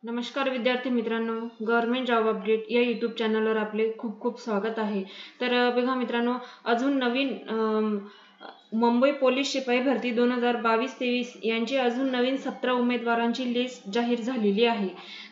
नमस्कार विद्यार्थी मित्रांनो, गव्हर्नमेंट जॉब अपडेट या यूट्यूब चॅनलवर आपले खूप खूप स्वागत आहे। तर बघा मित्रांनो, अजून नवीन मुंबई पोलीस शिपाई भरती 2022-23 यांची अजून नवीन 17 उमेदवारांची लिस्ट जाहीर झालेली आहे।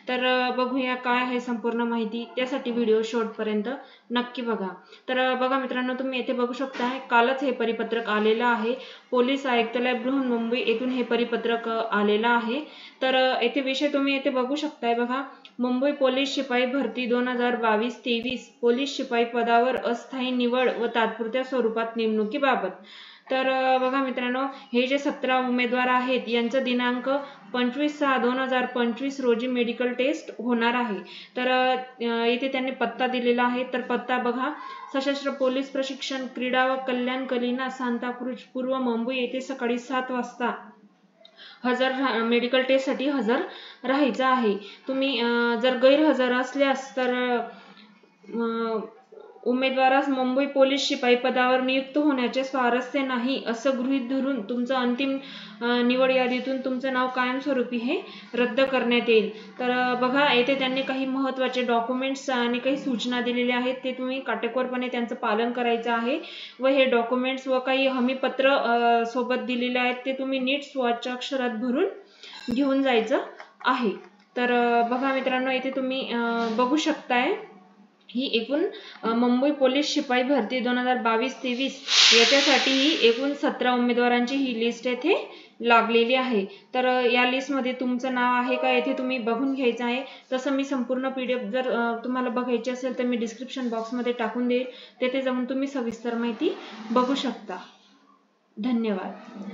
तर बघूया काय आहे संपूर्ण माहिती, त्यासाठी व्हिडिओ शेवटपर्यंत नक्की बघा। तर बघा मित्रांनो, तुम्ही येथे बघू शकता कालच हे परिपत्रक आलेलं आहे। पोलीस आयुक्तालय बृहन्मुंबई येथून हे परिपत्रक आलेलं आहे। तर येथे विषय तुम्ही येथे बघू शकताय बघा, मुंबई पोलीस शिपाई भरती 2022-23 पोलीस शिपाई पदावर अस्थायी निवड व तात्पुरत्या स्वरूपात नेमणुकीबाबत। तर बघा मित्रांनो, हे जे 17 उमेदवार आहेत यांचा दिनांक 25/6/2025 रोजी मेडिकल टेस्ट होणार आहे। तर येथे त्यांनी पत्ता दिलेला आहे। तर पत्ता बघा, सशस्त्र पोलीस प्रशिक्षण क्रीडा व कल्याण कलिना सांताक्रूज पूर्व मुंबई येथे सकाळी 7 वाजता मेडिकल टेस्ट साठी हजर राहायचं आहे। तुम्ही जर गैरहजर असल्यास तर उमेदवारास मुंबई पोलीस शिपाई पदावर नियुक्त होण्याचे स्वारस्य नाही असं गृहीत धरून तुमचं अंतिम निवड यादीतून तुमचं नाव कायमस्वरूपी हे रद्द करण्यात येईल। तर बघा, येथे त्यांनी काही महत्त्वाचे डॉक्युमेंट्स आणि काही सूचना दिलेल्या आहेत, ते तुम्ही काटेकोरपणे त्यांचं पालन करायचं आहे व हे डॉक्युमेंट्स व काही हमीपत्र सोबत दिलेले आहेत ते तुम्ही नीट स्वच्छाक्षरात भरून घेऊन जायचं आहे। तर बघा मित्रांनो, इथे तुम्ही बघू शकताय ही एकूण मुंबई पोलीस शिपाई भरती 2022-23 याच्यासाठी ही एकूण 17 उमेदवारांची ही लिस्ट येथे लागलेली आहे। तर या लिस्ट मध्ये तुमचं नाव आहे का येथे तुम्ही बघून घ्यायचं आहे। तसं मी संपूर्ण पीडीएफ जर तुम्हाला बघायची असेल तर मी डिस्क्रिप्शन बॉक्स मध्ये टाकून देईल, तेथे जाऊन तुम्ही सविस्तर माहिती बघू शकता। धन्यवाद।